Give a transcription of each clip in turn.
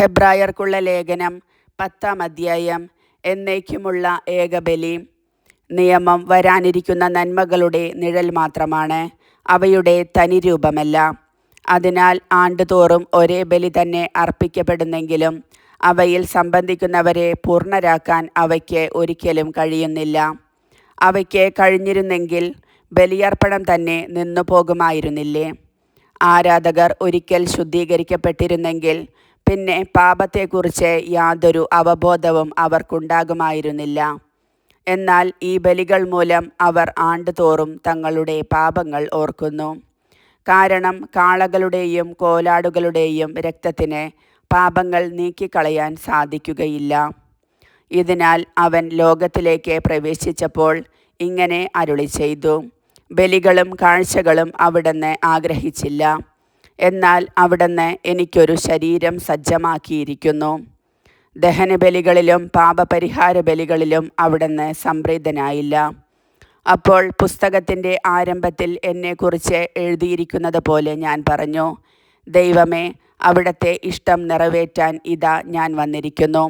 ഹെബ്രായർക്കുള്ള ലേഖനം 10-ാം അധ്യായം. എന്നേക്കുമുള്ള ഏകബലി. നിയമം വരാനിരിക്കുന്ന നന്മകളുടെ നിഴൽ മാത്രമാണ്, അവയുടെ തനിരൂപമല്ല. അതിനാൽ ആണ്ടുതോറും ഒരേ ബലി തന്നെ അർപ്പിക്കപ്പെടുന്നെങ്കിലും അവയിൽ സംബന്ധിക്കുന്നവരെ പൂർണ്ണരാക്കാൻ അവയ്ക്ക് ഒരിക്കലും കഴിയുന്നില്ല. അവയ്ക്ക് കഴിഞ്ഞിരുന്നെങ്കിൽ ബലിയർപ്പണം തന്നെ നിന്നു പോകുമായിരുന്നില്ലേ? ആരാധകർ ഒരിക്കൽ ശുദ്ധീകരിക്കപ്പെട്ടിരുന്നെങ്കിൽ പിന്നെ പാപത്തെക്കുറിച്ച് യാതൊരു അവബോധവും അവർക്കുണ്ടാകുമായിരുന്നില്ല. എന്നാൽ ഈ ബലികൾ മൂലം അവർ ആണ്ടുതോറും തങ്ങളുടെ പാപങ്ങൾ ഓർക്കുന്നു. കാരണം കാളകളുടെയും കോലാടുകളുടെയും രക്തത്തിന് പാപങ്ങൾ നീക്കിക്കളയാൻ സാധിക്കുകയില്ല. ഇതിനാൽ അവൻ ലോകത്തിലേക്ക് പ്രവേശിച്ചപ്പോൾ ഇങ്ങനെ അരുളിച്ചെയ്തു: ബലികളും കാഴ്ചകളും അവിടുന്ന് ആഗ്രഹിച്ചില്ല, എന്നാൽ അവിടുന്ന് എനിക്കൊരു ശരീരം സജ്ജമാക്കിയിരിക്കുന്നു. ദഹനബലികളിലും പാപപരിഹാര ബലികളിലും അവിടുന്ന് സംപ്രീതനായില്ല. അപ്പോൾ പുസ്തകത്തിൻ്റെ ആരംഭത്തിൽ എന്നെക്കുറിച്ച് എഴുതിയിരിക്കുന്നത് പോലെ ഞാൻ പറഞ്ഞു: ദൈവമേ, അവിടുത്തെ ഇഷ്ടം നിറവേറ്റാൻ ഇതാ ഞാൻ വന്നിരിക്കുന്നു.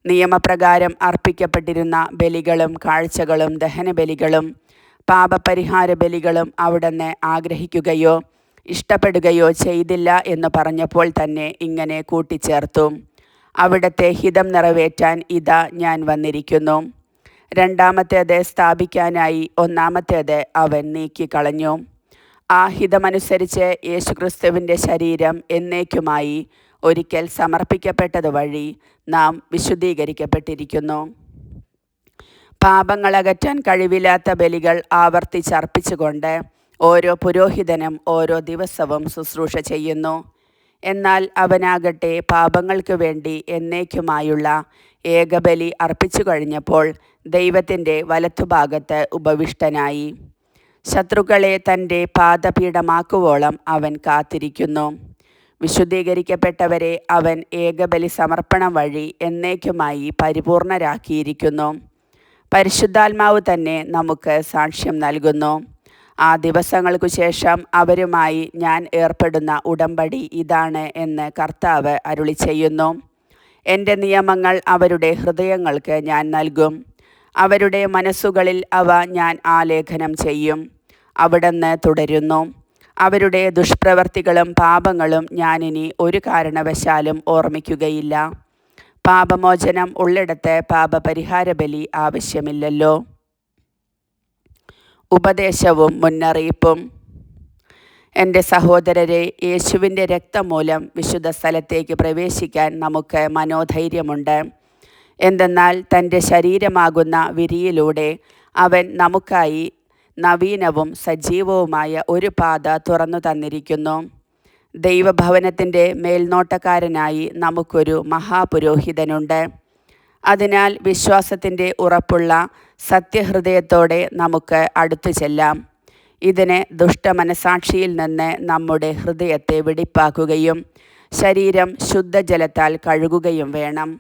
നിയമപ്രകാരം അർപ്പിക്കപ്പെട്ടിരുന്ന ബലികളും കാഴ്ചകളും ദഹനബലികളും പാപപരിഹാര ബലികളും അവിടുന്ന് ആഗ്രഹിക്കുകയോ ഇഷ്ടപ്പെടുകയോ ചെയ്തില്ല എന്ന് പറഞ്ഞപ്പോൾ തന്നെ ഇങ്ങനെ കൂട്ടിച്ചേർത്തു: അവിടുത്തെ ഹിതം നിറവേറ്റാൻ ഇതാ ഞാൻ വന്നിരിക്കുന്നു. രണ്ടാമത്തേത് സ്ഥാപിക്കാനായി ഒന്നാമത്തേത് അവൻ നീക്കിക്കളഞ്ഞു. ആ ഹിതമനുസരിച്ച് യേശുക്രിസ്തുവിൻ്റെ ശരീരം എന്നേക്കുമായി ഒരിക്കൽ സമർപ്പിക്കപ്പെട്ടത് വഴി നാം വിശുദ്ധീകരിക്കപ്പെട്ടിരിക്കുന്നു. പാപങ്ങളകറ്റാൻ കഴിവില്ലാത്ത ബലികൾ ആവർത്തിച്ചർപ്പിച്ചുകൊണ്ട് ഓരോ പുരോഹിതനും ഓരോ ദിവസവും ശുശ്രൂഷ ചെയ്യുന്നു. എന്നാൽ അവനാകട്ടെ പാപങ്ങൾക്ക് വേണ്ടി എന്നേക്കുമായുള്ള ഏകബലി അർപ്പിച്ചു കഴിഞ്ഞപ്പോൾ ദൈവത്തിൻ്റെ വലത്തുഭാഗത്ത് ഉപവിഷ്ടനായി. ശത്രുക്കളെ തൻ്റെ പാദപീഠമാക്കുവോളം അവൻ കാത്തിരിക്കുന്നു. വിശുദ്ധീകരിക്കപ്പെട്ടവരെ അവൻ ഏകബലി സമർപ്പണം വഴി എന്നേക്കുമായി പരിപൂർണരാക്കിയിരിക്കുന്നു. പരിശുദ്ധാത്മാവ് തന്നെ നമുക്ക് സാക്ഷ്യം നൽകുന്നു. ആ ദിവസങ്ങൾക്കു ശേഷം അവരുമായി ഞാൻ ഏർപ്പെടുന്ന ഉടമ്പടി ഇതാണ് എന്ന് കർത്താവ് അരുളിച്ചെയ്യുന്നു: എൻ്റെ നിയമങ്ങൾ അവരുടെ ഹൃദയങ്ങൾക്ക് ഞാൻ നൽകും, അവരുടെ മനസ്സുകളിൽ അവ ഞാൻ ആലേഖനം ചെയ്യും. അവിടുന്ന് തുടരുന്നു: അവരുടെ ദുഷ്പ്രവർത്തികളും പാപങ്ങളും ഞാനിനി ഒരു കാരണവശാലും ഓർമ്മിക്കുകയില്ല. പാപമോചനം ഉള്ളിടത്ത് പാപപരിഹാര ബലി ആവശ്യമില്ലല്ലോ. ഉപദേശവും മുന്നറിയിപ്പും. എൻ്റെ സഹോദരരെ, യേശുവിൻ്റെ രക്തം മൂലം വിശുദ്ധ സ്ഥലത്തേക്ക് പ്രവേശിക്കാൻ നമുക്ക് മനോധൈര്യമുണ്ട്. എന്തെന്നാൽ തൻ്റെ ശരീരമാകുന്ന വിരിയിലൂടെ അവൻ നമുക്കായി നവീനവും സജീവവുമായ ഒരു പാത തുറന്നു തന്നിരിക്കുന്നു. ദൈവഭവനത്തിൻ്റെ മേൽനോട്ടക്കാരനായി നമുക്കൊരു മഹാപുരോഹിതനുണ്ട്. അതിനാൽ വിശ്വാസത്തിൻ്റെ ഉറപ്പുള്ള സത്യഹൃദയത്തോടെ നമുക്ക് അടുത്തു ചെല്ലാം. ഇതിന് ദുഷ്ടമനസാക്ഷിയിൽ നിന്ന് നമ്മുടെ ഹൃദയത്തെ വെടിപ്പാക്കുകയും ശരീരം ശുദ്ധജലത്താൽ കഴുകുകയും വേണം.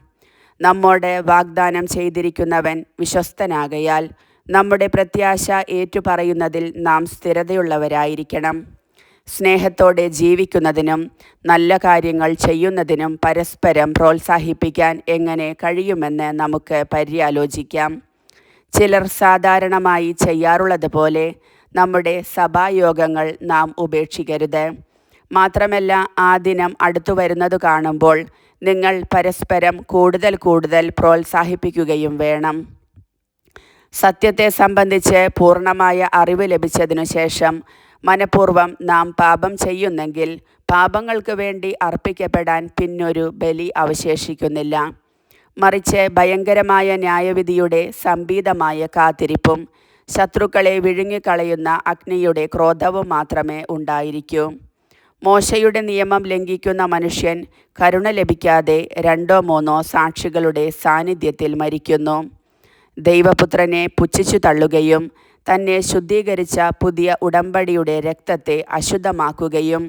നമ്മോട് വാഗ്ദാനം ചെയ്തിരിക്കുന്നവൻ വിശ്വസ്തനാകയാൽ നമ്മുടെ പ്രത്യാശ ഏറ്റുപറയുന്നതിൽ നാം സ്ഥിരതയുള്ളവരായിരിക്കണം. സ്നേഹത്തോടെ ജീവിക്കുന്നതിനും നല്ല കാര്യങ്ങൾ ചെയ്യുന്നതിനും പരസ്പരം പ്രോത്സാഹിപ്പിക്കാൻ എങ്ങനെ കഴിയുമെന്ന് നമുക്ക് പര്യാലോചിക്കാം. ചിലർ സാധാരണമായി ചെയ്യാറുള്ളത് പോലെ നമ്മുടെ സഭായോഗങ്ങൾ നാം ഉപേക്ഷിക്കരുത്. മാത്രമല്ല, ആ ദിനം അടുത്തു വരുന്നത് കാണുമ്പോൾ നിങ്ങൾ പരസ്പരം കൂടുതൽ പ്രോത്സാഹിപ്പിക്കുകയും വേണം. സത്യത്തെ സംബന്ധിച്ച് പൂർണ്ണമായ അറിവ് ലഭിച്ചതിനു ശേഷം മനഃപൂർവ്വം നാം പാപം ചെയ്യുന്നെങ്കിൽ പാപങ്ങൾക്ക് വേണ്ടി അർപ്പിക്കപ്പെടാൻ പിന്നൊരു ബലി അവശേഷിക്കുന്നില്ല. മറിച്ച് ഭയങ്കരമായ ന്യായവിധിയുടെ സംഭീതമായ കാത്തിരിപ്പും ശത്രുക്കളെ വിഴുങ്ങിക്കളയുന്ന അഗ്നിയുടെ ക്രോധവും മാത്രമേ ഉണ്ടായിരിക്കൂ. മോശയുടെ നിയമം ലംഘിക്കുന്ന മനുഷ്യൻ കരുണ ലഭിക്കാതെ 2-3 സാക്ഷികളുടെ സാന്നിധ്യത്തിൽ മരിക്കുന്നു. ദൈവപുത്രനെ പുച്ഛിച്ചു തള്ളുകയും തന്നെ ശുദ്ധീകരിച്ച പുതിയ ഉടമ്പടിയുടെ രക്തത്തെ അശുദ്ധമാക്കുകയും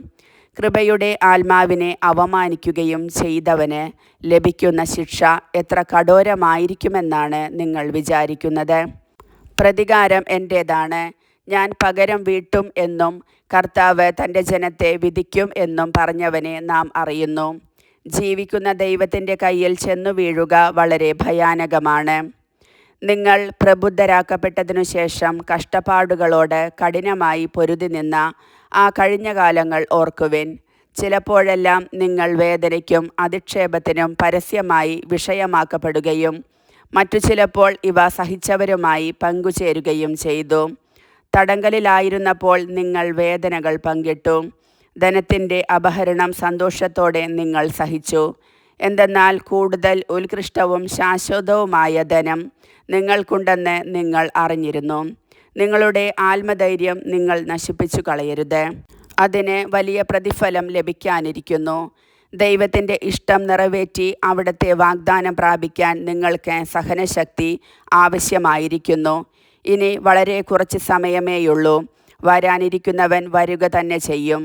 കൃപയുടെ ആത്മാവിനെ അവമാനിക്കുകയും ചെയ്തവന് ലഭിക്കുന്ന ശിക്ഷ എത്ര കഠോരമായിരിക്കുമെന്നാണ് നിങ്ങൾ വിചാരിക്കുന്നത്? പ്രതികാരം എൻ്റേതാണ്, ഞാൻ പകരം വീട്ടും എന്നും കർത്താവ് തൻ്റെ ജനത്തെ വിധിക്കും എന്നും പറഞ്ഞവനെ നാം അറിയുന്നു. ജീവിക്കുന്ന ദൈവത്തിൻ്റെ കയ്യിൽ ചെന്നു വീഴുക വളരെ ഭയാനകമാണ്. നിങ്ങൾ പ്രബുദ്ധരാക്കപ്പെട്ടതിനു ശേഷം കഷ്ടപ്പാടുകളോട് കഠിനമായി പൊരുതി നിന്ന ആ കഴിഞ്ഞ കാലങ്ങൾ ഓർക്കുവിൻ. ചിലപ്പോഴെല്ലാം നിങ്ങൾ വേദനയ്ക്കും അധിക്ഷേപത്തിനും പരസ്യമായി വിഷയമാക്കപ്പെടുകയും മറ്റു ചിലപ്പോൾ ഇവ സഹിച്ചവരുമായി പങ്കുചേരുകയും ചെയ്തു. തടങ്കലിലായിരുന്നപ്പോൾ നിങ്ങൾ വേദനകൾ പങ്കിട്ടു. ധനത്തിൻ്റെ അപഹരണം സന്തോഷത്തോടെ നിങ്ങൾ സഹിച്ചു. എന്തെന്നാൽ കൂടുതൽ ഉത്കൃഷ്ടവും ശാശ്വതവുമായ ധനം നിങ്ങൾക്കുണ്ടെന്ന് നിങ്ങൾ അറിഞ്ഞിരുന്നു. നിങ്ങളുടെ ആത്മധൈര്യം നിങ്ങൾ നശിപ്പിച്ചു കളയരുത്. അതിന് വലിയ പ്രതിഫലം ലഭിക്കാനിരിക്കുന്നു. ദൈവത്തിൻ്റെ ഇഷ്ടം നിറവേറ്റി അവിടുത്തെ വാഗ്ദാനം പ്രാപിക്കാൻ നിങ്ങൾക്ക് സഹനശക്തി ആവശ്യമായിരിക്കുന്നു. ഇനി വളരെ കുറച്ച് സമയമേയുള്ളൂ. വരാനിരിക്കുന്നവൻ വരുക തന്നെ ചെയ്യും.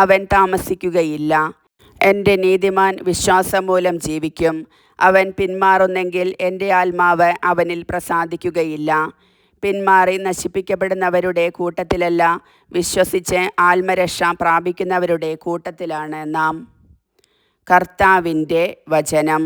അവൻ താമസിക്കുകയില്ല. എൻ്റെ നീതിമാൻ വിശ്വാസം മൂലം ജീവിക്കും. അവൻ പിന്മാറുന്നെങ്കിൽ എൻ്റെ ആത്മാവ് അവനിൽ പ്രസാദിക്കുകയില്ല. പിന്മാറി നശിപ്പിക്കപ്പെടുന്നവരുടെ കൂട്ടത്തിലല്ല, വിശ്വസിച്ച് ആത്മരക്ഷ പ്രാപിക്കുന്നവരുടെ കൂട്ടത്തിലാണ് നാം. കർത്താവിൻ്റെ വചനം.